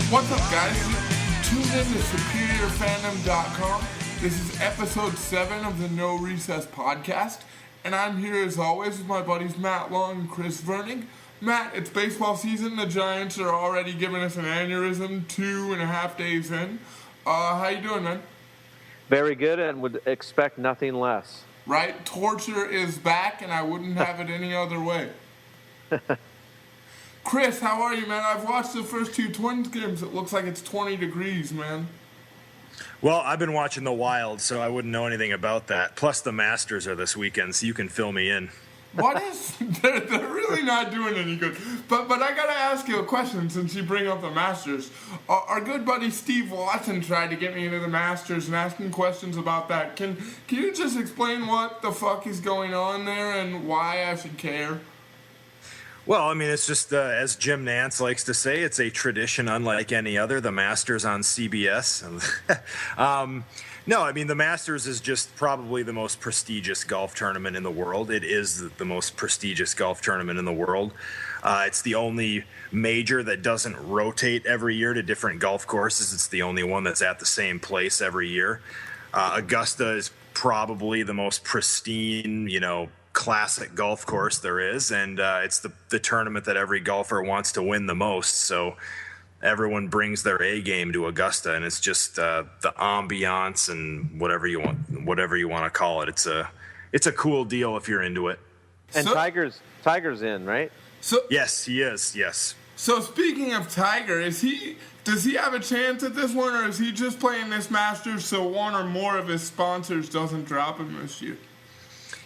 What's up, guys? Tune in to SuperiorFandom.com. This is episode 7 of the No Recess podcast, and I'm here as always with my buddies Matt Long and Chris Virnig. Matt, it's baseball season. The Giants are already giving us an aneurysm 2.5 days in. How you doing, man? Very good, and would expect nothing less. Right? Torture is back, and I wouldn't have it any other way. Chris, how are you, man? I've watched the first 2 Twins games. It looks like it's 20 degrees, man. Well, I've been watching the Wild, so I wouldn't know anything about that. Plus, the Masters are this weekend, so you can fill me in. What is? They're really not doing any good. But I gotta ask you a question since you bring up the Masters. Our good buddy Steve Watson tried to get me into the Masters and asking questions about that. Can you just explain what the fuck is going on there and why I should care? Well, I mean, it's just, as Jim Nantz likes to say, it's a tradition unlike any other, the Masters on CBS. No, I mean, the Masters is just probably the most prestigious golf tournament in the world. It is the most prestigious golf tournament in the world. It's the only major that doesn't rotate every year to different golf courses. It's the only one that's at the same place every year. Augusta is probably the most pristine, classic golf course there is, and it's the tournament that every golfer wants to win the most, so everyone brings their A game to Augusta, and it's just the ambiance and whatever you want to call it. It's a cool deal if you're into it. And Tiger's in, right? Yes, he is. Yes. So speaking of Tiger, does he have a chance at this one, or is he just playing this Masters so one or more of his sponsors doesn't drop him this year?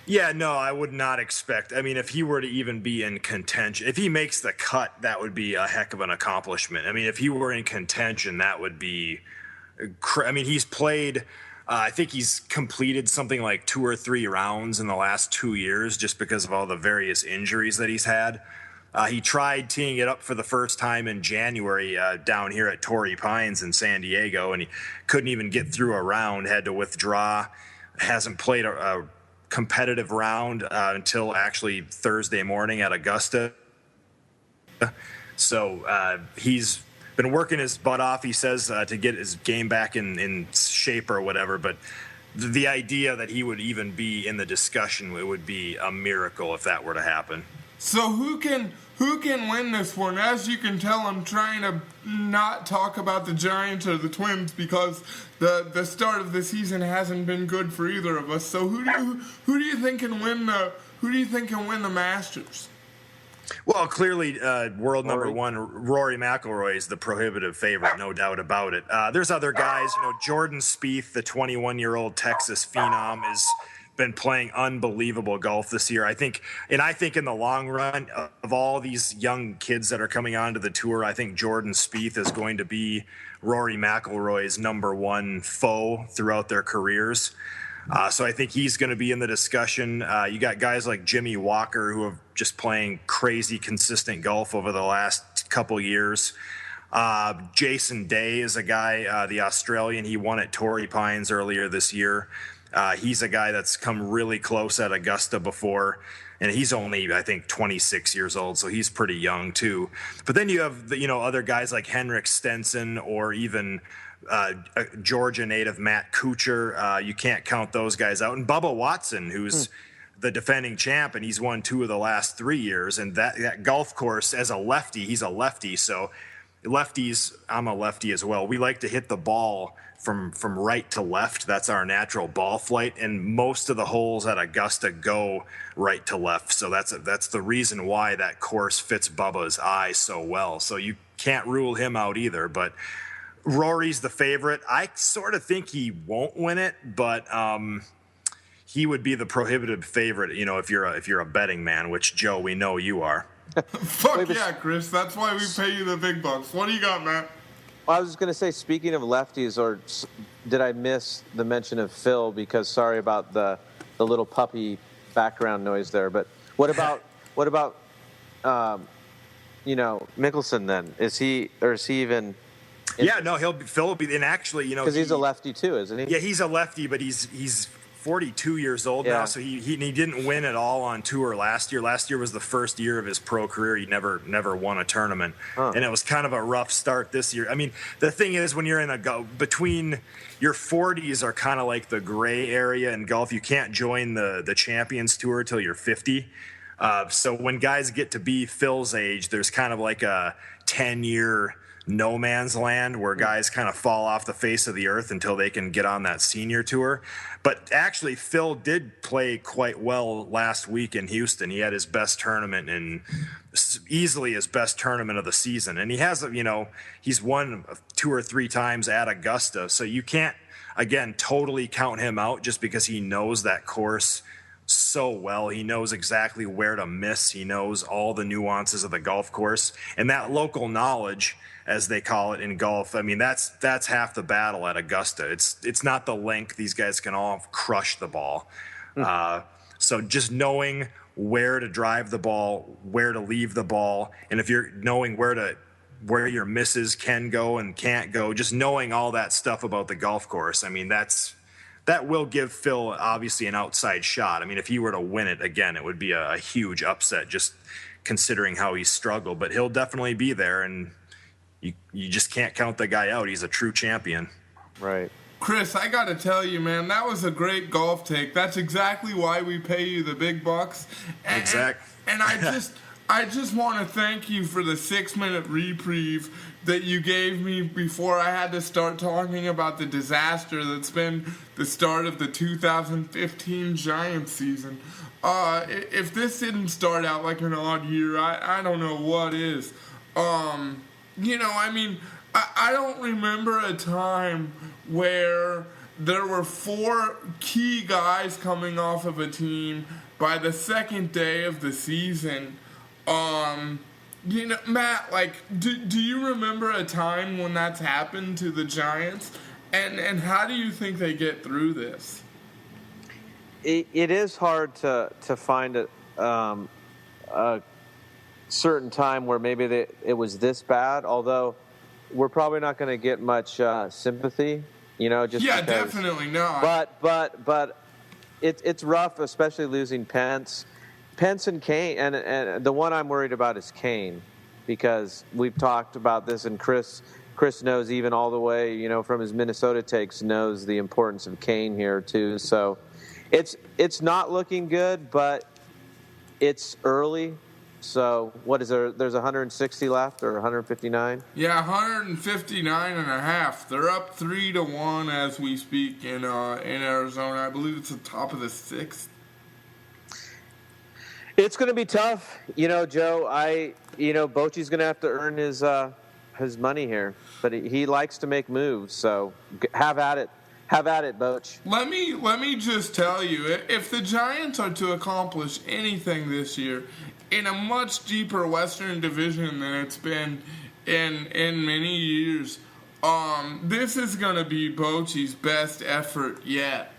Yeah, no, I would not expect. I mean, if he were to even be in contention, if he makes the cut, that would be a heck of an accomplishment. I mean, if he were in contention, that would be. I mean, he's played. I think he's completed something like 2 or 3 rounds in the last 2 years, just because of all the various injuries that he's had. He tried teeing it up for the first time in January down here at Torrey Pines in San Diego, and he couldn't even get through a round. Had to withdraw. Hasn't played a competitive round until actually Thursday morning at Augusta. So he's been working his butt off, he says, to get his game back in shape or whatever. But the idea that he would even be in the discussion, it would be a miracle if that were to happen. So who can win this one? As you can tell, I'm trying to not talk about the Giants or the Twins because the start of the season hasn't been good for either of us. So who do you think can win the Masters? Well, clearly, world number one, Rory McIlroy is the prohibitive favorite, no doubt about it. There's other guys, Jordan Spieth, the 21-year-old Texas phenom, is been playing unbelievable golf this year. I think in the long run of all these young kids that are coming onto the tour, I think Jordan Spieth is going to be Rory McIlroy's number one foe throughout their careers. So I think he's going to be in the discussion. You got guys like Jimmy Walker who have just playing crazy consistent golf over the last couple years. Jason Day is a guy, the Australian. He won at Torrey Pines earlier this year. He's a guy that's come really close at Augusta before, and he's only, I think, 26 years old, so he's pretty young too. But then you have other guys like Henrik Stenson or even Georgia native Matt Kuchar. You can't count those guys out. And Bubba Watson, who's the defending champ, and he's won 2 of the last 3 years. And that golf course, as a lefty, he's a lefty. So lefties, I'm a lefty as well. We like to hit the ball from right to left. That's our natural ball flight, and most of the holes at Augusta go right to left. So that's the reason why that course fits Bubba's eye so well. So you can't rule him out either. But Rory's the favorite. I sort of think he won't win it, but he would be the prohibitive favorite. If you're a betting man, which Joe, we know you are. Fuck yeah, Chris. That's why we pay you the big bucks. What do you got, Matt? Well, I was just going to say, speaking of lefties, or did I miss the mention of Phil? Because sorry about the little puppy background noise there. But what about Mickelson then? Is he even? Yeah, no, Phil will be, and actually, because he's a lefty too, isn't he? Yeah, he's a lefty, but he's 42 years old now, so he didn't win at all on tour last year. Last year was the first year of his pro career. He never won a tournament, and it was kind of a rough start this year. I mean, the thing is, when you're in between your 40s are kind of like the gray area in golf. You can't join the Champions Tour till you're 50. So when guys get to be Phil's age, there's kind of like a 10-year no man's land where guys kind of fall off the face of the earth until they can get on that senior tour. But actually, Phil did play quite well last week in Houston. He had his best tournament easily his best tournament of the season. And he has, he's won 2 or 3 times at Augusta. So you can't, again, totally count him out just because he knows that course so well. He knows exactly where to miss. He knows all the nuances of the golf course. And that local knowledge, as they call it in golf, I mean, that's half the battle at Augusta. It's not the length. These guys can all crush the ball. So just knowing where to drive the ball, where to leave the ball, and if you're knowing where your misses can go and can't go, just knowing all that stuff about the golf course, I mean, that will give Phil obviously an outside shot. I mean, if he were to win it again, it would be a huge upset just considering how he struggled. But he'll definitely be there, and you just can't count the guy out. He's a true champion. Right. Chris, I got to tell you, man, that was a great golf take. That's exactly why we pay you the big bucks. Exactly. And I just want to thank you for the 6-minute reprieve that you gave me before I had to start talking about the disaster that's been the start of the 2015 Giants season. If this didn't start out like an odd year, I don't know what is. I don't remember a time where there were 4 key guys coming off of a team by the second day of the season. Matt, do you remember a time when that's happened to the Giants? And how do you think they get through this? It is hard to find a certain time where maybe it was this bad, although we're probably not going to get much sympathy, just because, definitely not. But it's rough, especially losing Pence and Kane, and the one I'm worried about is Kane, because we've talked about this, and Chris knows even all the way, from his Minnesota takes, knows the importance of Kane here too. So it's not looking good, but it's early. So what is there? There's 160 left or 159? Yeah, 159 and a half. They're up 3-1 as we speak in Arizona. I believe it's the top of the 6th. It's going to be tough, Joe. Bochy's going to have to earn his money here, but he likes to make moves. So have at it, Boch. Let me just tell you, if the Giants are to accomplish anything this year in a much deeper Western division than it's been in many years, this is going to be Bochy's best effort yet.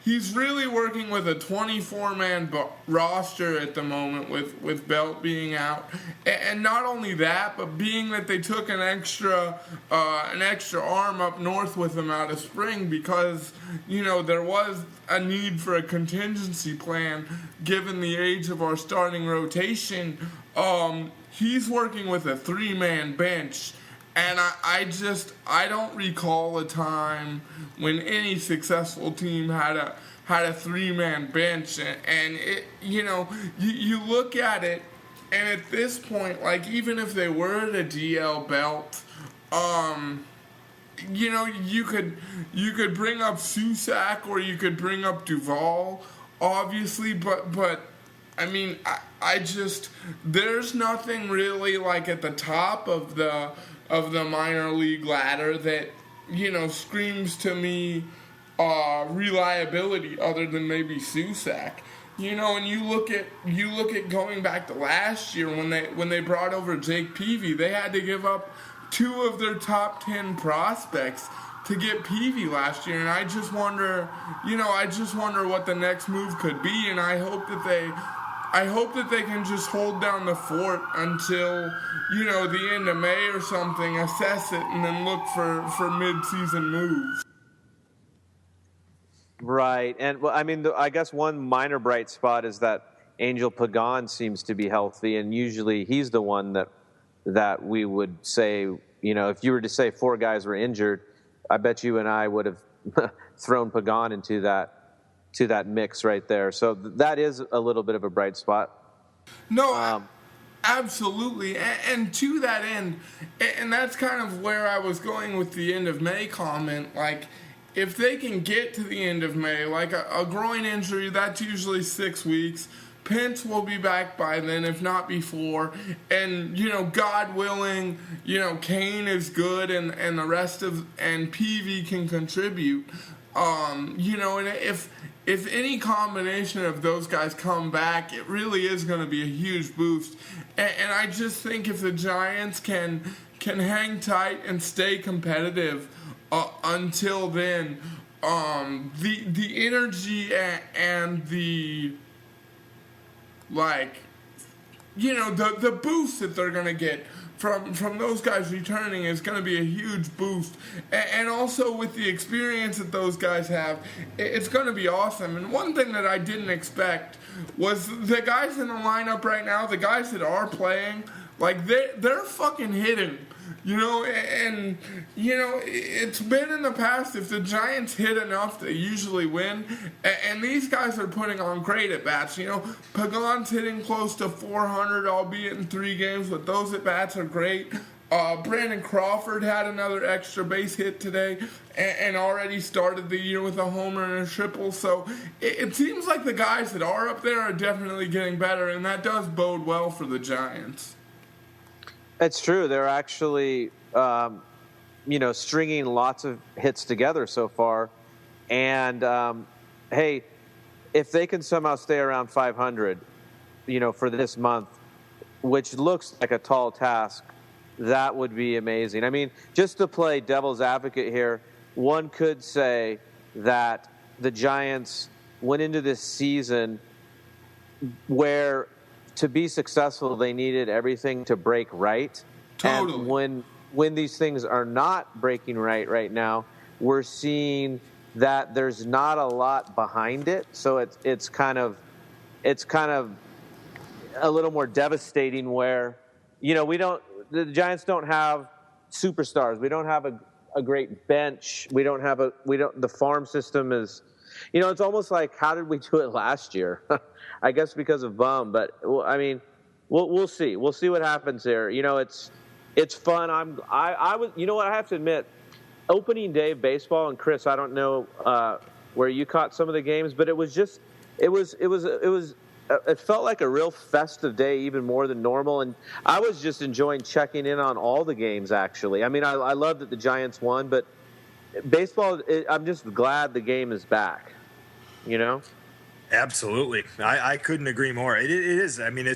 He's really working with a 24-man roster at the moment with Belt being out, and not only that, but being that they took an extra arm up north with him out of spring because there was a need for a contingency plan given the age of our starting rotation. He's working with a 3-man bench. And I don't recall a time when any successful team had a 3-man bench, and it, you look at it, and at this point, even if they were to DL Belt, you could bring up Susak or you could bring up Duvall, obviously, but I mean, there's nothing really at the top of the minor league ladder that, screams to me reliability other than maybe Susak. And you look at going back to last year when they brought over Jake Peavy, they had to give up 2 of their top 10 prospects to get Peavy last year, and I just wonder what the next move could be, and I hope that I hope that they can just hold down the fort until, the end of May or something, assess it, and then look for mid-season moves. Right. And, well, I mean, I guess one minor bright spot is that Angel Pagan seems to be healthy, and usually he's the one that we would say, if you were to say 4 guys were injured, I bet you and I would have thrown Pagan into that mix right there. So that is a little bit of a bright spot. No, absolutely. And to that end, and that's kind of where I was going with the end of May comment, like, if they can get to the end of May, like a groin injury, that's usually 6 weeks. Pence will be back by then, if not before. And, God willing, Kane is good and the rest and PV can contribute. And if any combination of those guys come back, it really is going to be a huge boost. And I just think if the Giants can hang tight and stay competitive until then, the energy and the the boost that they're going to get from those guys returning is going to be a huge boost. And also with the experience that those guys have, it's going to be awesome. And one thing that I didn't expect was the guys in the lineup right now, the guys that are playing, like they're fucking hitting. It's been in the past, if the Giants hit enough, they usually win. And these guys are putting on great at-bats. Pagan's hitting close to 400, albeit in 3 games, but those at-bats are great. Brandon Crawford had another extra base hit today and already started the year with a homer and a triple. So it seems like the guys that are up there are definitely getting better, and that does bode well for the Giants. It's true. They're actually, stringing lots of hits together so far. And, hey, if they can somehow stay around 500, for this month, which looks like a tall task, that would be amazing. I mean, just to play devil's advocate here, one could say that the Giants went into this season where to be successful, they needed everything to break right. Totally. And when these things are not breaking right now, we're seeing that there's not a lot behind it. So it's kind of a little more devastating where, the Giants don't have superstars. We don't have a great bench. The farm system is, it's almost like, how did we do it last year? I guess because of Bum, but I mean, we'll see. We'll see what happens there. It's fun. I was. What I have to admit, opening day of baseball, and Chris, I don't know where you caught some of the games, but it felt like a real festive day, even more than normal, and I was just enjoying checking in on all the games. Actually, I mean, I love that the Giants won, but baseball, I'm just glad the game is back. Absolutely. I couldn't agree more. It is. I mean,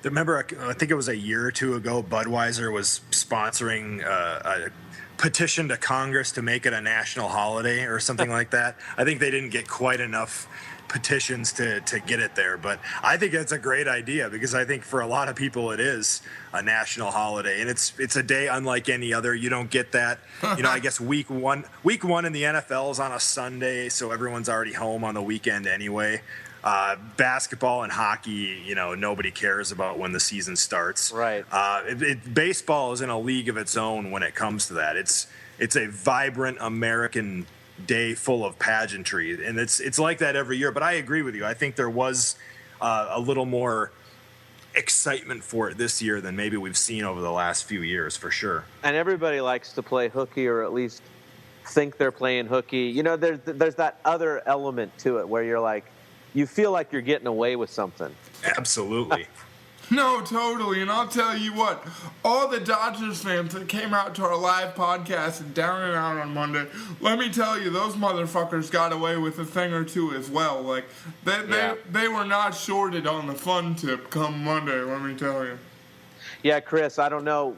remember, I think it was a year or two ago, Budweiser was sponsoring a petition to Congress to make it a national holiday or something like that. I think they didn't get quite enough petitions to get it there, but I think it's a great idea because I think for a lot of people it is a national holiday, and it's a day unlike any other. You don't get that. I guess week one in the NFL is on a Sunday, so everyone's already home on the weekend anyway. Basketball and hockey, nobody cares about when the season starts. Right. Baseball is in a league of its own when it comes to that. It's a vibrant American day full of pageantry, and it's like that every year. But I agree with you. I think there was a little more excitement for it this year than maybe we've seen over the last few years, for sure. And everybody likes to play hooky, or at least think they're playing hooky. There's that other element to it where you're like, you feel like you're getting away with something. Absolutely. No, totally. And I'll tell you what, all the Dodgers fans that came out to our live podcast and Down and Out on Monday, let me tell you, those motherfuckers got away with a thing or two as well. Like, they were not shorted on the fun tip come Monday, let me tell you. Yeah, Chris, I don't know.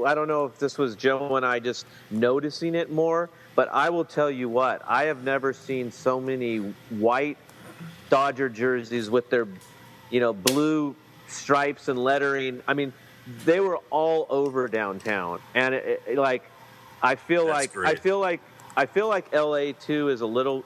I don't know if this was Joe and I just noticing it more, but I will tell you what, I have never seen so many white Dodger jerseys with their blue stripes and lettering. I mean, they were all over downtown, and I feel like LA too is a little,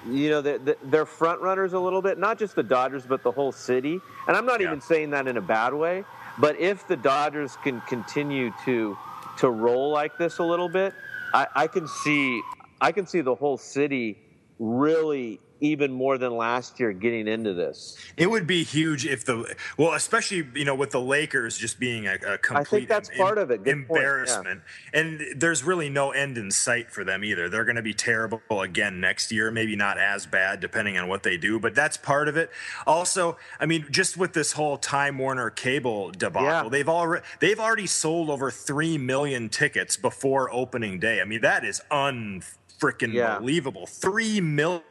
they're front runners a little bit, not just the Dodgers but the whole city. And I'm not even saying that in a bad way, but if the Dodgers can continue to roll like this a little bit, I can see the whole city really, even more than last year, getting into this. It would be huge if especially with the Lakers just being a complete I think that's part of it. Good embarrassment, yeah. And there's really no end in sight for them either. They're going to be terrible again next year, maybe not as bad depending on what they do, but that's part of it. Also, I mean, just with this whole Time Warner cable debacle, they've already sold over 3 million tickets before opening day. I mean, that is unfreaking believable. 3 million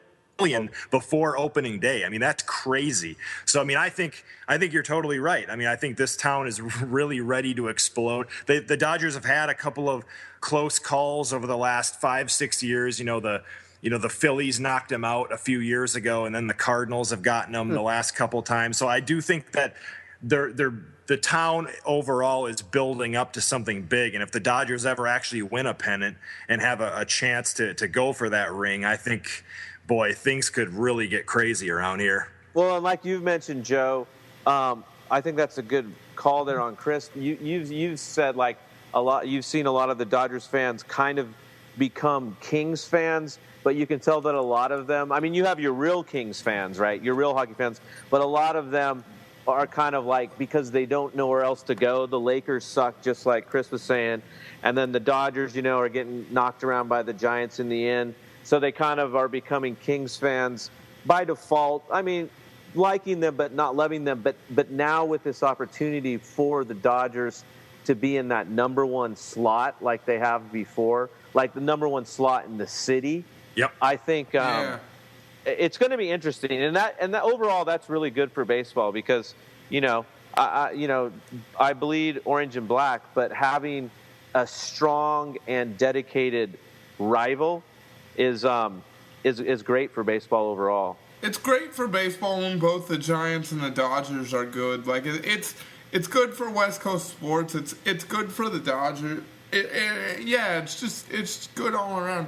before opening day. I mean, that's crazy. So, I mean, I think you're totally right. I mean, I think this town is really ready to explode. The Dodgers have had a couple of close calls over the last 5-6 years. The Phillies knocked them out a few years ago, and then the Cardinals have gotten them the last couple times. So I do think that the town overall is building up to something big. And if the Dodgers ever actually win a pennant and have a chance to go for that ring, I think, boy, things could really get crazy around here. Well, and like you've mentioned, Joe, I think that's a good call there on Chris. You've said like a lot. You've seen a lot of the Dodgers fans kind of become Kings fans, but you can tell that a lot of them. I mean, you have your real Kings fans, right? Your real hockey fans, but a lot of them are kind of like, because they don't know where else to go. The Lakers suck, just like Chris was saying, and then the Dodgers, are getting knocked around by the Giants in the end. So they kind of are becoming Kings fans by default. I mean, liking them but not loving them. But now with this opportunity for the Dodgers to be in that number one slot like they have before, like the number one slot in the city, I think it's going to be interesting. And that overall, that's really good for baseball because, I bleed orange and black, but having a strong and dedicated rival is great for baseball overall. It's great for baseball when both the Giants and the Dodgers are good. Like it's good for West Coast sports. It's good for the Dodgers. It's good all around.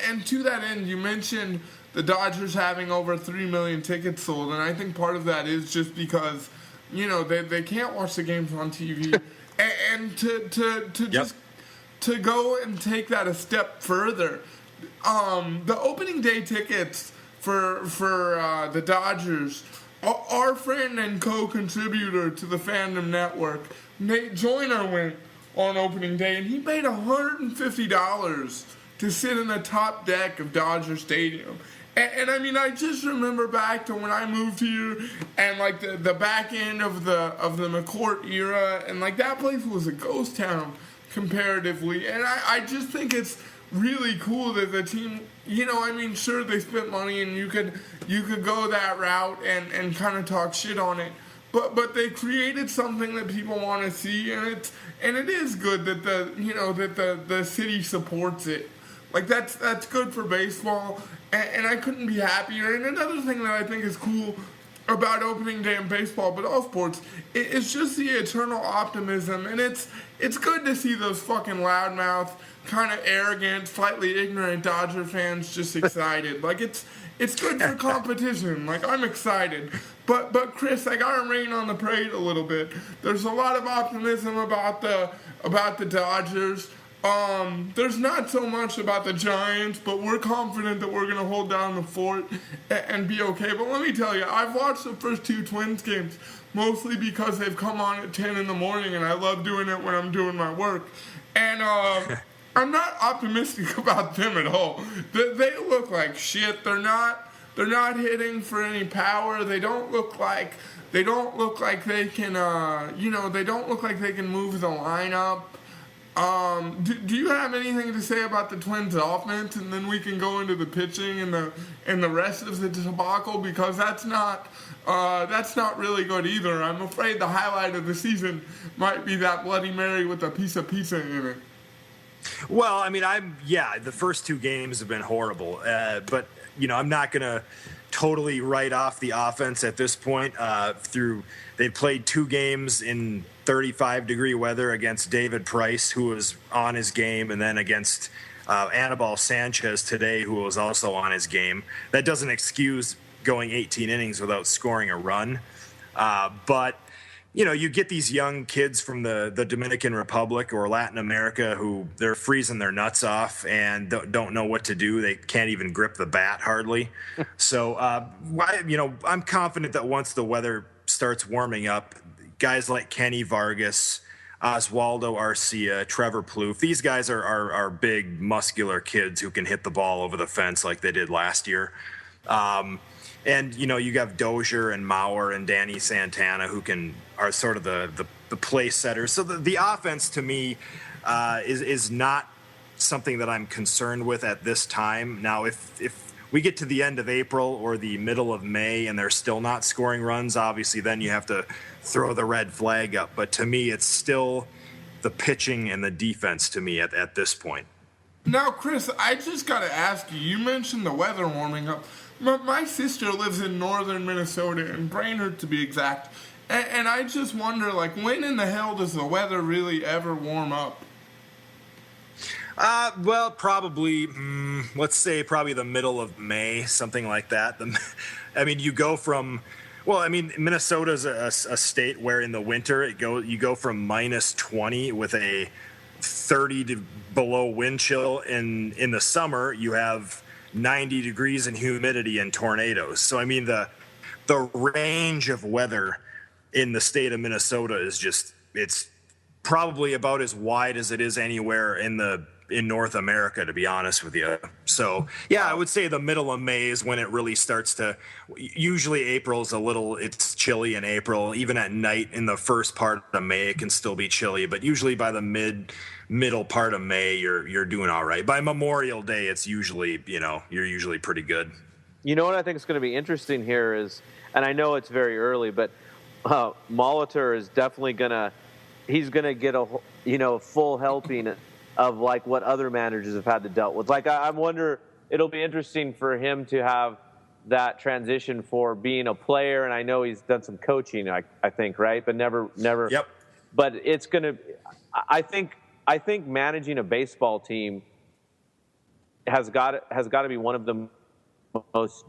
And to that end, you mentioned the Dodgers having over 3 million tickets sold, and I think part of that is just because they can't watch the games on TV, and to go and take that a step further. The opening day tickets for the Dodgers, our friend and co-contributor to the Fandom Network, Nate Joyner, went on opening day, and he paid $150 to sit in the top deck of Dodger Stadium. And I mean, I just remember back to when I moved here, and like the back end of the McCourt era, and like that place was a ghost town comparatively. And I just think it's really cool that the team, sure, they spent money, and you could go that route and kind of talk shit on it, but they created something that people want to see, and it is good that the city supports it. Like that's good for baseball, and I couldn't be happier. And another thing that I think is cool about opening day in baseball, but all sports, it's just the eternal optimism, and it's good to see those fucking loudmouth, kind of arrogant, slightly ignorant Dodger fans just excited. Like it's good for competition. Like I'm excited, but Chris, I gotta rain on the parade a little bit. There's a lot of optimism about the Dodgers. There's not so much about the Giants, but we're confident that we're going to hold down the fort and be okay. But let me tell you, I've watched the first two Twins games, mostly because they've come on at 10 in the morning, and I love doing it when I'm doing my work. And I'm not optimistic about them at all. They look like shit. They're not hitting for any power. They don't look like they can, they don't look like they can move the lineup. Do you have anything to say about the Twins' offense, and then we can go into the pitching and the rest of the debacle, because that's not really good either. I'm afraid the highlight of the season might be that Bloody Mary with a piece of pizza in it. Well, I mean, the first two games have been horrible, but I'm not gonna totally write off the offense at this point. They played 2 games in 35-degree weather against David Price, who was on his game, and then against Anibal Sanchez today, who was also on his game. That doesn't excuse going 18 innings without scoring a run. But, you get these young kids from the Dominican Republic or Latin America who they're freezing their nuts off and don't know what to do. They can't even grip the bat hardly. So, I'm confident that once the weather starts warming up, guys like Kenny Vargas, Oswaldo Arcia, Trevor Plouffe, these guys are big, muscular kids who can hit the ball over the fence like they did last year. And, you have Dozier and Mauer and Danny Santana who are sort of the play setters. So the offense to me is not something that I'm concerned with at this time. Now, if we get to the end of April or the middle of May and they're still not scoring runs, obviously then you have to throw the red flag up. But to me, it's still the pitching and the defense to me at this point. Now, Chris, I just got to ask you, you mentioned the weather warming up. My sister lives in northern Minnesota, in Brainerd to be exact, and I just wonder, when in the hell does the weather really ever warm up? Well, probably, let's say probably the middle of May, something like that. You go from, Minnesota's a state where in the winter you go from minus 20 with a 30 to below wind chill. In the summer, you have 90 degrees and humidity and tornadoes. So, the range of weather in the state of Minnesota is it's probably about as wide as it is anywhere in North America, to be honest with you. So, yeah, I would say the middle of May is when it really starts to, usually April's it's chilly in April. Even at night in the first part of May, it can still be chilly, but usually by the middle part of May, you're doing all right. By Memorial Day, it's usually, you're usually pretty good. You know what I think is going to be interesting here is, and I know it's very early, but Molitor is definitely he's going to get a full helping of what other managers have had to dealt with. I wonder, it'll be interesting for him to have that transition for being a player, and I know he's done some coaching, I think, right? But never. Yep. But it's going to, I think managing a baseball team has got to be one of the most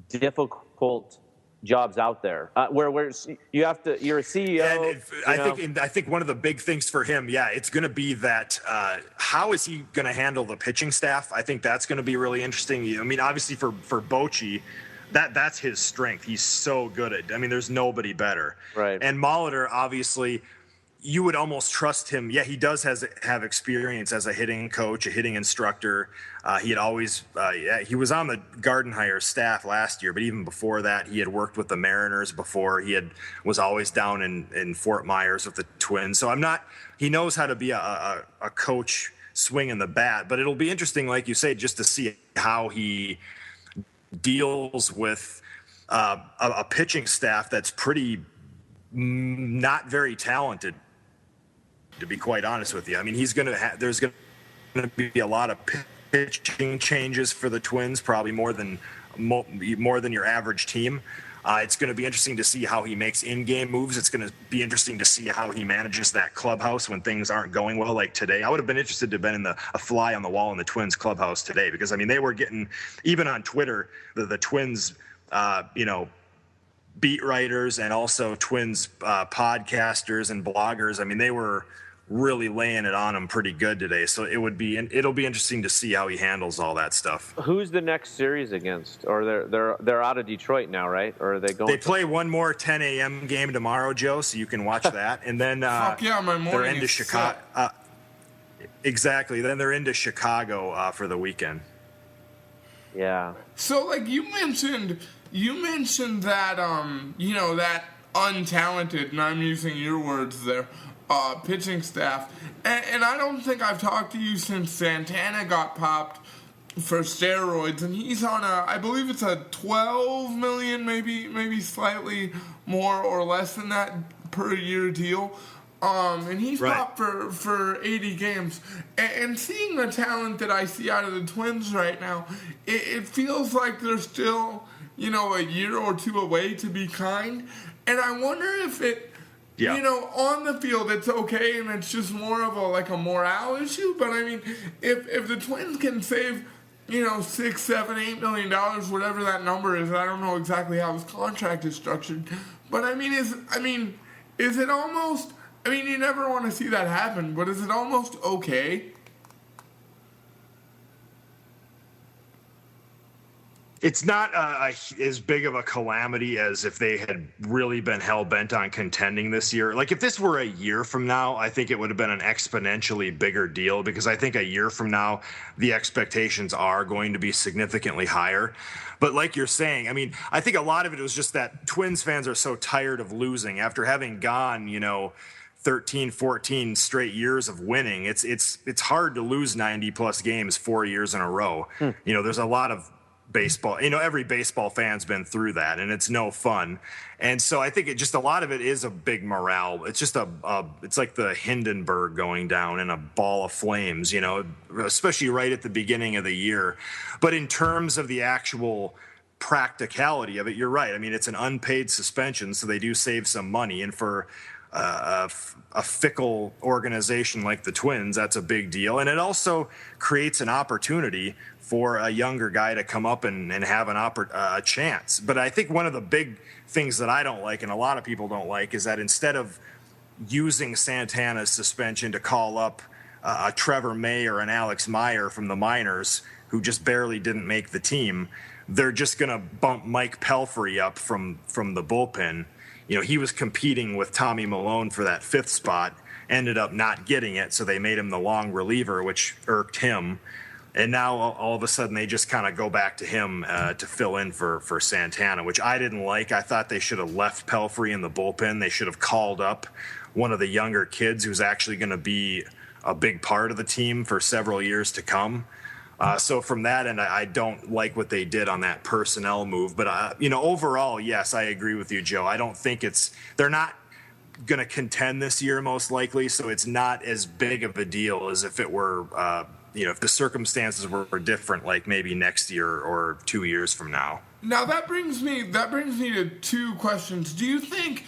difficult jobs out there, where you're a CEO. And I think one of the big things for him, it's going to be that how is he going to handle the pitching staff? I think that's going to be really interesting. Obviously for Bochy, that's his strength. He's so good at. There's nobody better. Right. And Molitor, obviously, you would almost trust him. Yeah, he does have experience as a hitting coach, a hitting instructor. He had always, he was on the Gardenhire staff last year, but even before that, he had worked with the Mariners before. Was always down in Fort Myers with the Twins. So he knows how to be a coach swinging the bat, but it'll be interesting, like you say, just to see how he deals with a pitching staff that's pretty not very talented, to be quite honest with you. There's going to be a lot of pitching changes for the Twins, probably more than your average team. It's going to be interesting to see how he makes in-game moves. It's going to be interesting to see how he manages that clubhouse when things aren't going well, like today. I would have been interested to have been in a fly on the wall in the Twins clubhouse today, because they were getting, even on Twitter, the Twins, beat writers and also Twins podcasters and bloggers. They were really laying it on him pretty good today. So it'll be interesting to see how he handles all that stuff. Who's the next series against? Or they're out of Detroit now, right? Or are they going? They play one more 10 a.m. game tomorrow, Joe. So you can watch that, and then my morning they're into Chicago. Exactly. Then they're into Chicago for the weekend. Yeah. So you mentioned that that untalented, and I'm using your words there, pitching staff, and I don't think I've talked to you since Santana got popped for steroids, and he's on I believe it's a $12 million, maybe slightly more or less than that per year deal. And he's popped for 80 games. And seeing the talent that I see out of the Twins right now, it feels like they're still a year or two away to be kind. And I wonder if it, on the field it's okay and it's just more of a morale issue. But I mean, if the Twins can save, $6, $7, $8 million, whatever that number is, I don't know exactly how his contract is structured. But is it almost? You never want to see that happen, but is it almost okay? It's not as big of a calamity as if they had really been hell-bent on contending this year. Like, if this were a year from now, I think it would have been an exponentially bigger deal, because I think a year from now, the expectations are going to be significantly higher. But like you're saying, I think a lot of it was just that Twins fans are so tired of losing after having gone, 13, 14 straight years of winning. It's hard to lose 90-plus games 4 years in a row. There's a lot of baseball, every baseball fan's been through that, and it's no fun. And so I think a lot of it is a big morale. It's just it's like the Hindenburg going down in a ball of flames, especially right at the beginning of the year. But in terms of the actual practicality of it, you're right. It's an unpaid suspension, so they do save some money. And for a fickle organization like the Twins, that's a big deal. And it also creates an opportunity for a younger guy to come up and have a chance. But I think one of the big things that I don't like, and a lot of people don't like, is that instead of using Santana's suspension to call up a Trevor May or an Alex Meyer from the minors who just barely didn't make the team, they're just going to bump Mike Pelfrey up from the bullpen. He was competing with Tommy Malone for that fifth spot, ended up not getting it, so they made him the long reliever, which irked him. And now all of a sudden they just kind of go back to him to fill in for Santana, which I didn't like. I thought they should have left Pelfrey in the bullpen. They should have called up one of the younger kids who's actually going to be a big part of the team for several years to come. So from that end, I don't like what they did on that personnel move. But, overall, yes, I agree with you, Joe. I don't think they're not going to contend this year most likely, so it's not as big of a deal as if it were if the circumstances were different, like maybe next year or 2 years from now. Now that brings me to two questions. Do you think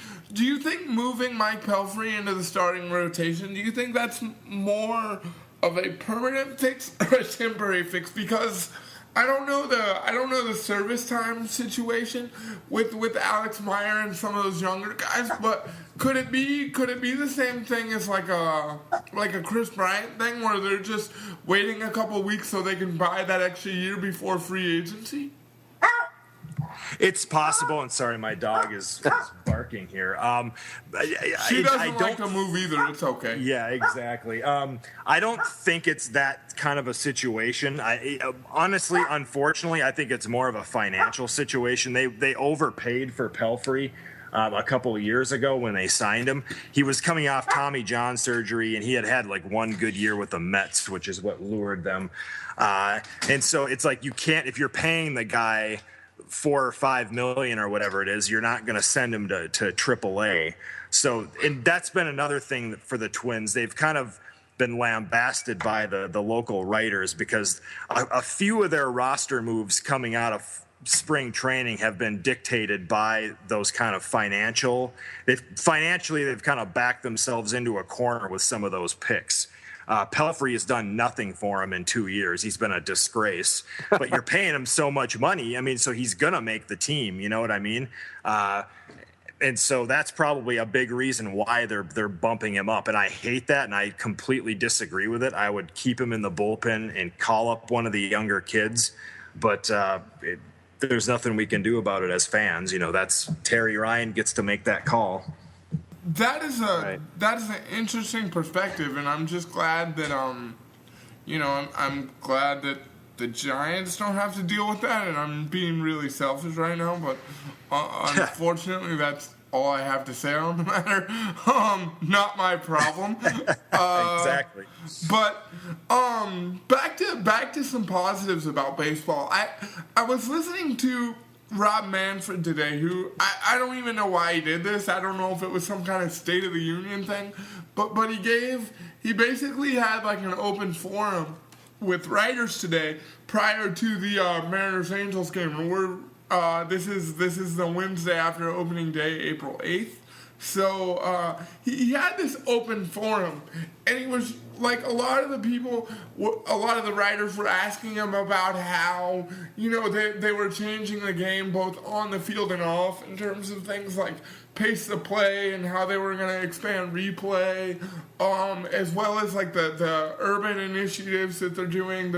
moving Mike Pelfrey into the starting rotation, do you think that's more of a permanent fix or a temporary fix? Because I don't know the service time situation with Alex Meyer and some of those younger guys, but could it be the same thing as like a Chris Bryant thing, where they're just waiting a couple weeks so they can buy that extra year before free agency? It's possible, and sorry, my dog is barking here. She doesn't like to move either. It's okay. Yeah, exactly. I don't think it's that kind of a situation. Honestly, unfortunately, I think it's more of a financial situation. They overpaid for Pelfrey a couple of years ago when they signed him. He was coming off Tommy John surgery, and he had like one good year with the Mets, which is what lured them. And so it's like, you can't, if you're paying the guy $4 or $5 million or whatever it is, you're not going to send him to AAA. So, and that's been another thing for the Twins. They've kind of been lambasted by the local writers because a few of their roster moves coming out of spring training have been dictated by those kind of financially they've kind of backed themselves into a corner with some of those picks. Pelfrey has done nothing for him in 2 years. He's been a disgrace, but you're paying him so much money. So he's going to make the team. You know what I mean? And so that's probably a big reason why they're bumping him up. And I hate that, and I completely disagree with it. I would keep him in the bullpen and call up one of the younger kids. But there's nothing we can do about it as fans. That's Terry Ryan gets to make that call. That is an interesting perspective, and I'm just glad that I'm glad that the Giants don't have to deal with that, and I'm being really selfish right now, but unfortunately that's all I have to say on the matter. Not my problem. Exactly. But back to some positives about baseball. I was listening to Rob Manfred today, who I don't even know why he did this. I don't know if it was some kind of State of the Union thing, but he basically had like an open forum with writers today prior to the Mariners-Angels game, and This is the Wednesday after opening day, April 8th. So he had this open forum, and he was like, a lot of the writers were asking him about how, they were changing the game both on the field and off in terms of things like pace of play and how they were going to expand replay, as well as like the urban initiatives that they're doing.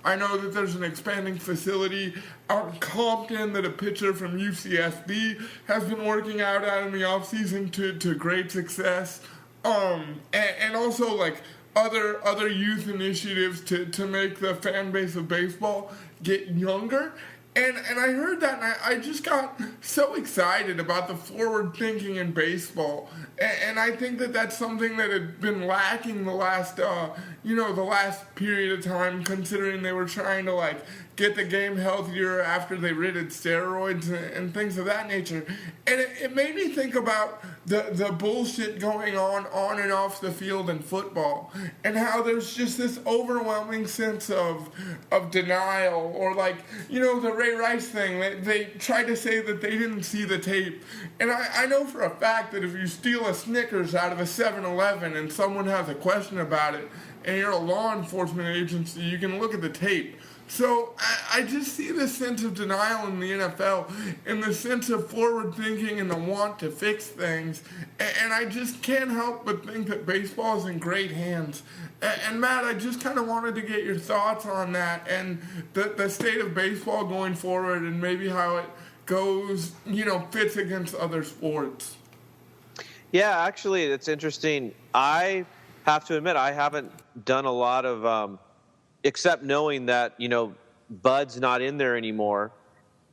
I know that there's an expanding facility out in Compton that a pitcher from UCSB has been working out at in the offseason to great success. And also like other youth initiatives to make the fan base of baseball get younger. And I heard that, and I just got so excited about the forward thinking in baseball. And I think that that's something that had been lacking the last period of time, considering they were trying to like get the game healthier after they ridded steroids and things of that nature. And it made me think about the bullshit going on and off the field in football, and how there's just this overwhelming sense of denial, or like, the Ray Rice thing. They tried to say that they didn't see the tape. And I know for a fact that if you steal a Snickers out of a 7-Eleven and someone has a question about it, and you're a law enforcement agency, you can look at the tape. So I just see this sense of denial in the NFL, and the sense of forward thinking and the want to fix things. And I just can't help but think that baseball is in great hands. And Matt, I just kind of wanted to get your thoughts on that and the state of baseball going forward, and maybe how it goes, fits against other sports. Yeah, actually, it's interesting. I have to admit, I haven't done a lot of, except knowing that, Bud's not in there anymore.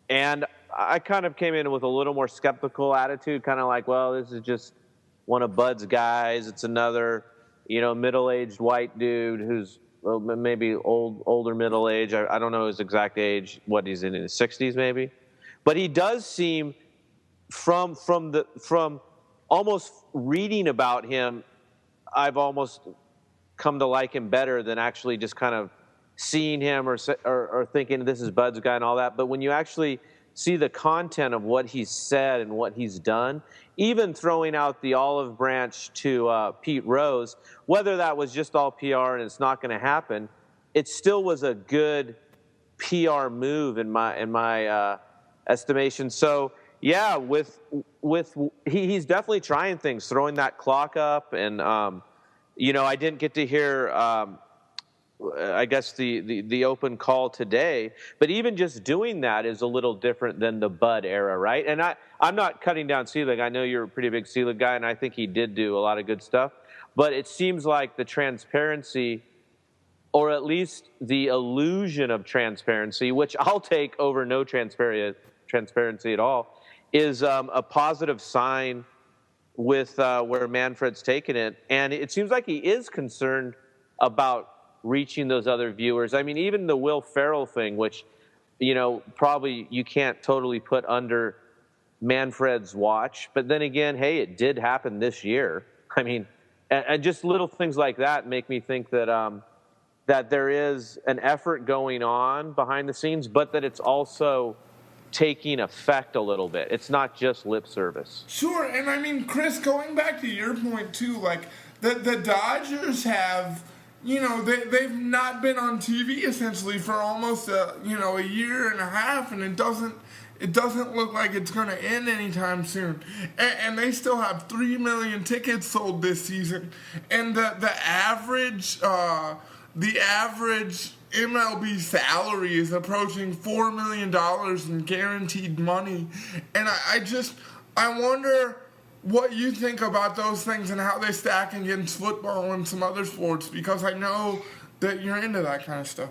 And I kind of came in with a little more skeptical attitude, kind of like, well, this is just one of Bud's guys. It's another, middle-aged white dude who's maybe older middle-aged. I don't know his exact age, what he's in his 60s maybe. But he does seem, from almost reading about him, I've almost come to like him better than actually just kind of seeing him or thinking this is Bud's guy and all that. But when you actually see the content of what he's said and what he's done, even throwing out the olive branch to Pete Rose, whether that was just all PR and it's not going to happen, it still was a good PR move in my estimation. So yeah, he's definitely trying things, throwing that clock up, and I didn't get to hear I guess the open call today, but even just doing that is a little different than the Bud era, right? And I'm not cutting down Selig. I know you're a pretty big Selig guy, and I think he did do a lot of good stuff. But it seems like the transparency, or at least the illusion of transparency, which I'll take over no transparency at all, is a positive sign with where Manfred's taken it. And it seems like he is concerned about reaching those other viewers. I mean, even the Will Ferrell thing, which, probably you can't totally put under Manfred's watch. But then again, hey, it did happen this year. I mean, and just little things like that make me think that that there is an effort going on behind the scenes, but that it's also taking effect a little bit. It's not just lip service. Sure, and I mean, Chris, going back to your point too, like the Dodgers have, they've not been on TV essentially for almost a year and a half, and it doesn't look like it's going to end anytime soon. And they still have 3 million tickets sold this season, and the average MLB salary is approaching $4 million in guaranteed money. And I wonder what you think about those things and how they stack against football and some other sports, because I know that you're into that kind of stuff.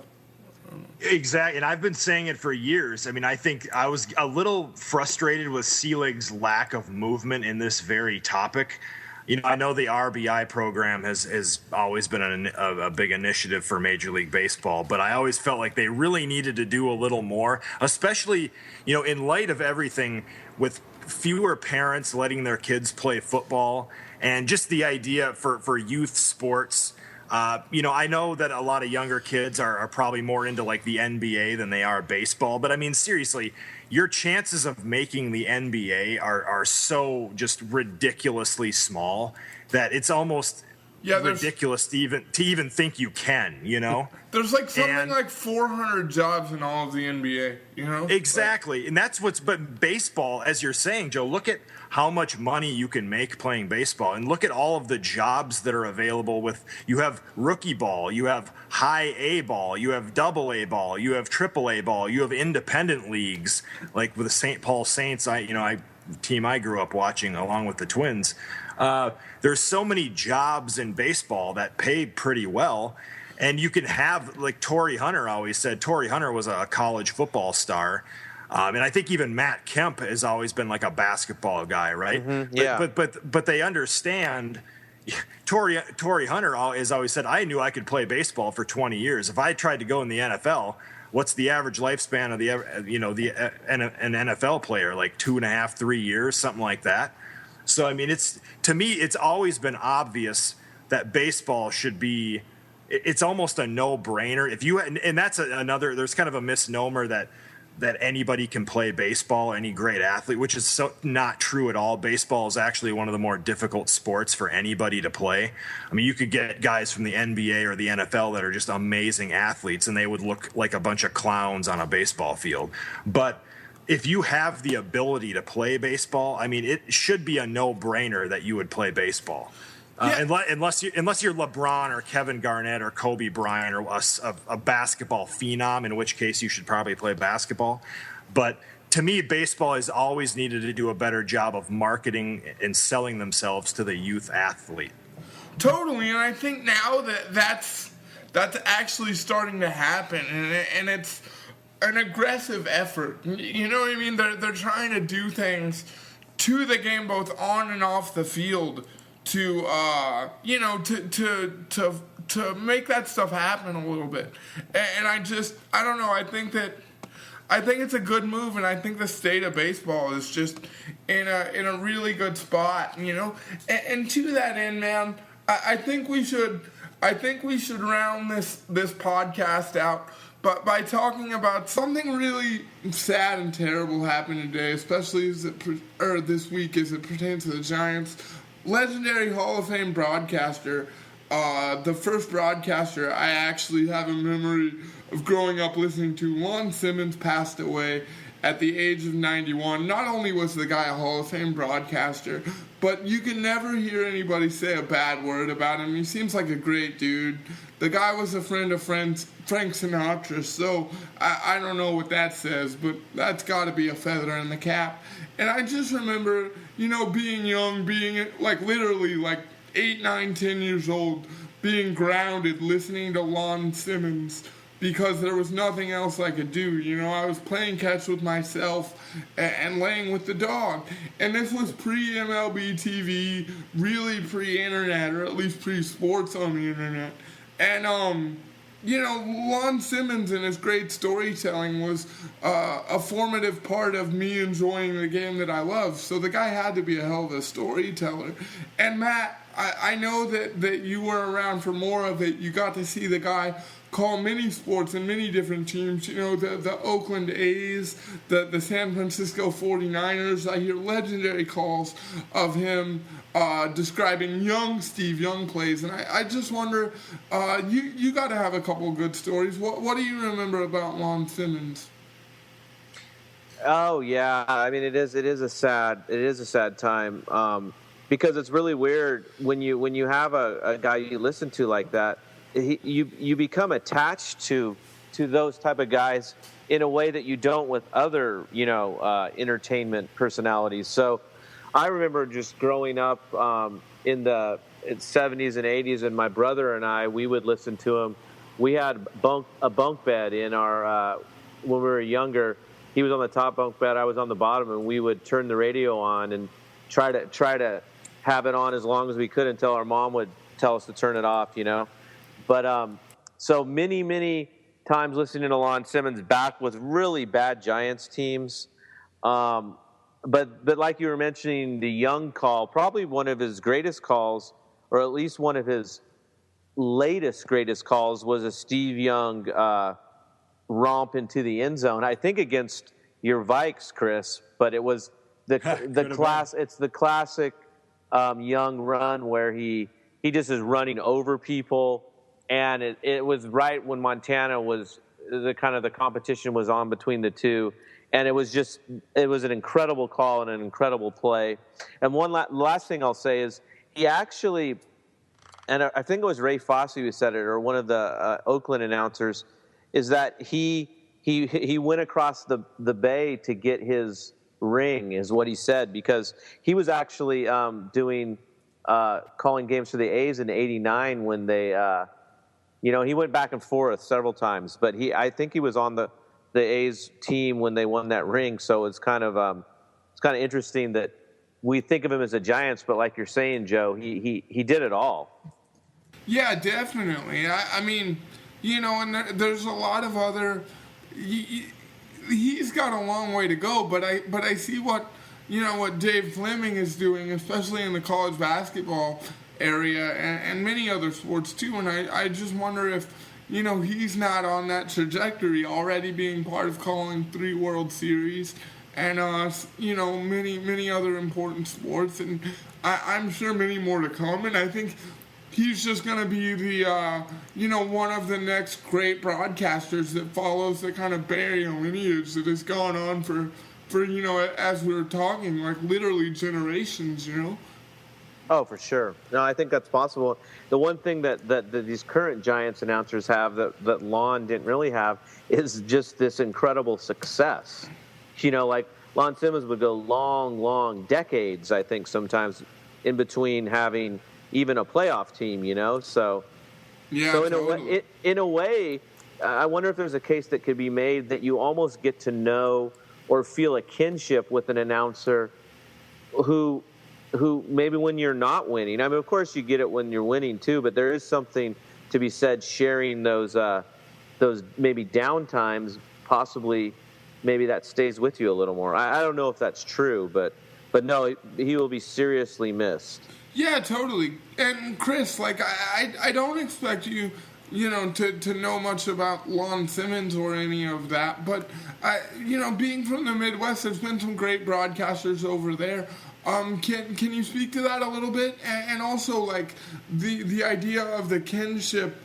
Exactly, and I've been saying it for years. I mean, I think I was a little frustrated with Selig's lack of movement in this very topic. I know the RBI program has always been a big initiative for Major League Baseball, but I always felt like they really needed to do a little more, especially, in light of everything with fewer parents letting their kids play football, and just the idea for youth sports I know that a lot of younger kids are probably more into like the NBA than they are baseball, but I mean, seriously, your chances of making the NBA are so just ridiculously small that it's almost ridiculous to even think you can, There's like something like 400 jobs in all of the NBA, Exactly. And but baseball, as you're saying, Joe, look at how much money you can make playing baseball, and look at all of the jobs that are available you have rookie ball, you have high A ball, you have double A ball, you have triple A ball, you have independent leagues, like with the St. Paul Saints, team I grew up watching along with the Twins. There's so many jobs in baseball that pay pretty well. And you can have, like Torrey Hunter always said, Torrey Hunter was a college football star. And I think even Matt Kemp has always been like a basketball guy, right? Mm-hmm, yeah. But they understand. Torrey Hunter has always said, I knew I could play baseball for 20 years. If I tried to go in the NFL, what's the average lifespan of an NFL player? Like 2.5, 3 years, something like that. So, I mean, to me, it's always been obvious that baseball should be. It's almost a no-brainer. And that's another. There's kind of a misnomer that anybody can play baseball, any great athlete, which is so not true at all. Baseball is actually one of the more difficult sports for anybody to play. I mean, you could get guys from the NBA or the NFL that are just amazing athletes, and they would look like a bunch of clowns on a baseball field. But if you have the ability to play baseball, I mean, it should be a no-brainer that you would play baseball. Unless you're LeBron or Kevin Garnett or Kobe Bryant or a basketball phenom, in which case you should probably play basketball. But to me, baseball has always needed to do a better job of marketing and selling themselves to the youth athlete. Totally, and I think now that's actually starting to happen, and it's an aggressive effort. You know what I mean? They're trying to do things to the game, both on and off the field, to make that stuff happen a little bit. And I don't know, I think it's a good move, and I think the state of baseball is just in a really good spot, And to that end, man, I think we should round this podcast out but by talking about something really sad and terrible happened today, especially this week as it pertains to the Giants. Legendary Hall of Fame broadcaster, the first broadcaster I actually have a memory of growing up listening to, Lon Simmons, passed away at the age of 91. Not only was the guy a Hall of Fame broadcaster, but you can never hear anybody say a bad word about him. He seems like a great dude. The guy was a friend of Frank Sinatra, so I don't know what that says, but that's got to be a feather in the cap. And I just remember, being young, being like literally like 8, 9, 10 years old, being grounded, listening to Lon Simmons, because there was nothing else I could do. I was playing catch with myself and laying with the dog. And this was pre-MLB TV, really pre-internet, or at least pre-sports on the internet. And, Lon Simmons and his great storytelling was a formative part of me enjoying the game that I love. So the guy had to be a hell of a storyteller. And Matt, I know that you were around for more of it. You got to see the guy call many sports and many different teams, the Oakland A's, the San Francisco 49ers. I hear legendary calls of him describing young Steve Young plays, and I just wonder, you got to have a couple of good stories. What do you remember about Lon Simmons? Oh yeah, I mean it is a sad time because it's really weird when you have a guy you listen to like that. You become attached to those type of guys in a way that you don't with other entertainment personalities. So I remember just growing up in the 70s and 80s, and my brother and we would listen to him. We had a bunk bed in our when we were younger. He was on the top bunk bed, I was on the bottom, and we would turn the radio on and try to have it on as long as we could until our mom would tell us to turn it off, But so many times listening to Lon Simmons back with really bad Giants teams. But like you were mentioning, the Young call, probably one of his greatest calls, or at least one of his latest greatest calls was a Steve Young romp into the end zone, I think against your Vikes, Chris, but it was the class. It's the classic Young run where he just is running over people, and it was right when Montana was the competition was on between the two, and it was an incredible call and an incredible play. And one last thing I'll say is he actually, and I think it was Ray Fosse who said it, or one of the Oakland announcers, is that he went across the bay to get his ring, is what he said, because he was actually doing calling games for the A's in '89 when they, he went back and forth several times, but I think he was on the A's team when they won that ring. So it's kind of interesting that we think of him as a Giants, but like you're saying, Joe, he did it all. Yeah, definitely. I mean, and there's a lot of other. He's got a long way to go, but I see what Dave Fleming is doing, especially in the college basketball area and many other sports too. And I just wonder if he's not on that trajectory already, being part of calling 3 World Series and many other important sports, and I'm sure many more to come. And I think he's just going to be the, one of the next great broadcasters that follows the kind of Barry lineage that has gone on for as we were talking, like literally generations, Oh, for sure. No, I think that's possible. The one thing that these current Giants announcers have that Lon didn't really have is just this incredible success. Like Lon Simmons would go long decades, I think, sometimes in between having even a playoff team, So, yeah. So totally. in a way, I wonder if there's a case that could be made that you almost get to know or feel a kinship with an announcer who maybe when you're not winning. I mean, of course you get it when you're winning too, but there is something to be said sharing those maybe down times. Possibly, maybe that stays with you a little more. I don't know if that's true, but no, he will be seriously missed. Yeah, totally. And Chris, like I don't expect you, to know much about Lon Simmons or any of that, but being from the Midwest, there's been some great broadcasters over there. Can you speak to that a little bit? And also, like the idea of the kinship,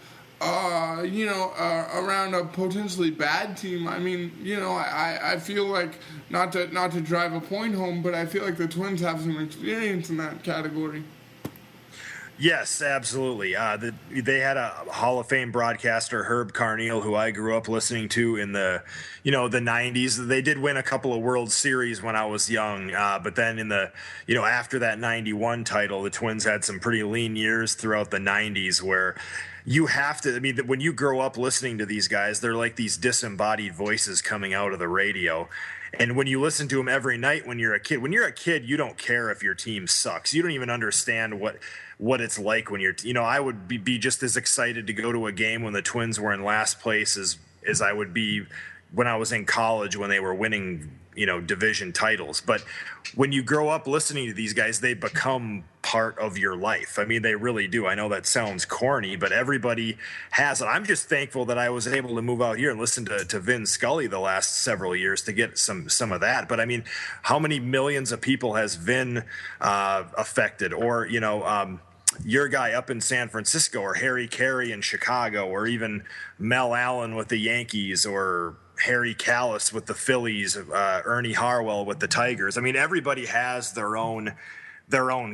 around a potentially bad team. I mean, I feel like not to drive a point home, but I feel like the Twins have some experience in that category. Yes, absolutely. They had a Hall of Fame broadcaster, Herb Carneal, who I grew up listening to in the 90s. They did win a couple of World Series when I was young, but then in the, after that 91 title, the Twins had some pretty lean years throughout the 90s where you have to, when you grow up listening to these guys, they're like these disembodied voices coming out of the radio. And when you listen to them every night when you're a kid, you don't care if your team sucks. You don't even understand what it's like when I would be just as excited to go to a game when the Twins were in last place as I would be when I was in college when they were winning, division titles. But when you grow up listening to these guys, they become part of your life. I mean, they really do. I know that sounds corny, but everybody has it. I'm just thankful that I was able to move out here and listen to Vin Scully the last several years to get some of that. But I mean, how many millions of people has Vin affected? Or, your guy up in San Francisco, or Harry Carey in Chicago, or even Mel Allen with the Yankees, or Harry Kalas with the Phillies, Ernie Harwell with the Tigers. I mean, everybody has their own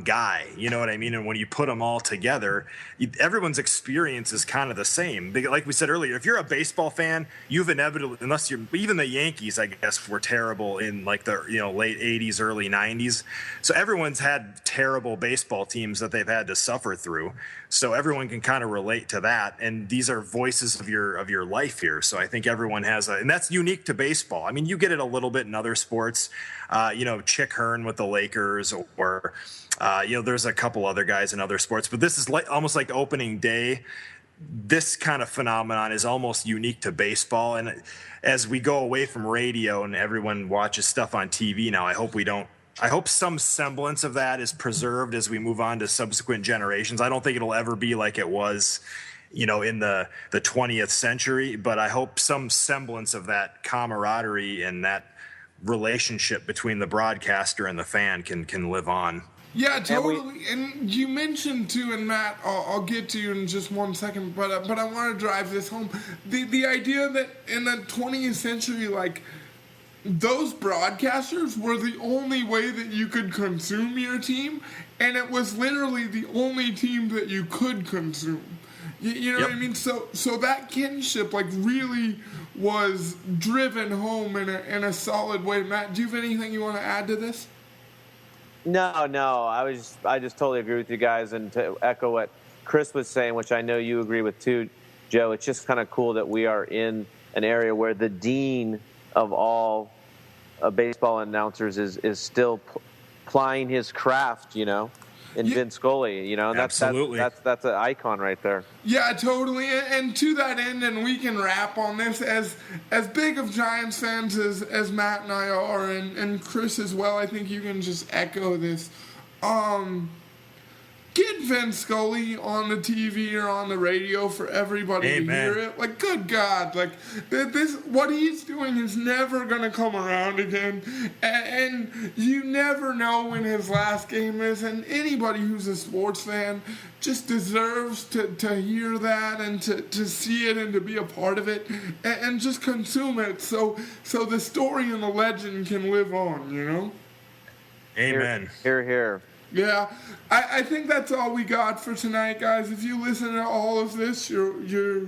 guy, you know what I mean? And when you put them all together, everyone's experience is kind of the same. Like we said earlier, if you're a baseball fan, you've inevitably, unless you're, even the Yankees, I guess, were terrible in like the late 80s, early 90s. So everyone's had terrible baseball teams that they've had to suffer through. So everyone can kind of relate to that. And these are voices of your life here. So I think everyone has and that's unique to baseball. I mean, you get it a little bit in other sports. Chick Hearn with the Lakers, or there's a couple other guys in other sports, but this is almost like opening day. This kind of phenomenon is almost unique to baseball. And as we go away from radio and everyone watches stuff on TV now, I hope we don't I hope some semblance of that is preserved as we move on to subsequent generations. I don't think it'll ever be like it was, in the 20th century, but I hope some semblance of that camaraderie and that relationship between the broadcaster and the fan can live on. Yeah, totally. And you mentioned too, and Matt, I'll get to you in just 1 second, but I want to drive this home. The idea that in the 20th century, like, those broadcasters were the only way that you could consume your team, and it was literally the only team that you could consume. You know what I mean? So that kinship, like, really was driven home in a solid way. Matt, do you have anything you want to add to this? No. I just totally agree with you guys, and to echo what Chris was saying, which I know you agree with too, Joe. It's just kind of cool that we are in an area where the dean of all baseball announcers is still plying his craft, in Vin Scully, and that's an icon right there. Yeah, totally. And to that end, and we can wrap on this, as big of Giants fans as Matt and I are, and Chris as well, I think you can just echo this. Get Vin Scully on the TV or on the radio for everybody to hear it. Like, good God, like, this, what he's doing is never going to come around again. And you never know when his last game is. And anybody who's a sports fan just deserves to hear that and to see it and to be a part of it and just consume it so the story and the legend can live on, Amen. Hear, hear. Yeah, I think that's all we got for tonight, guys. If you listen to all of this, you're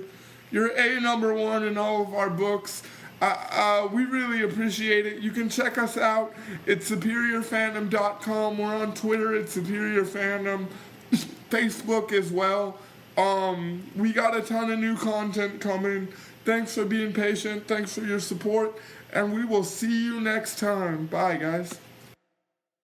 A number one in all of our books. We really appreciate it. You can check us out. It's superiorfandom.com. We're on Twitter at superiorfandom, Facebook as well. We got a ton of new content coming. Thanks for being patient. Thanks for your support. And we will see you next time. Bye, guys.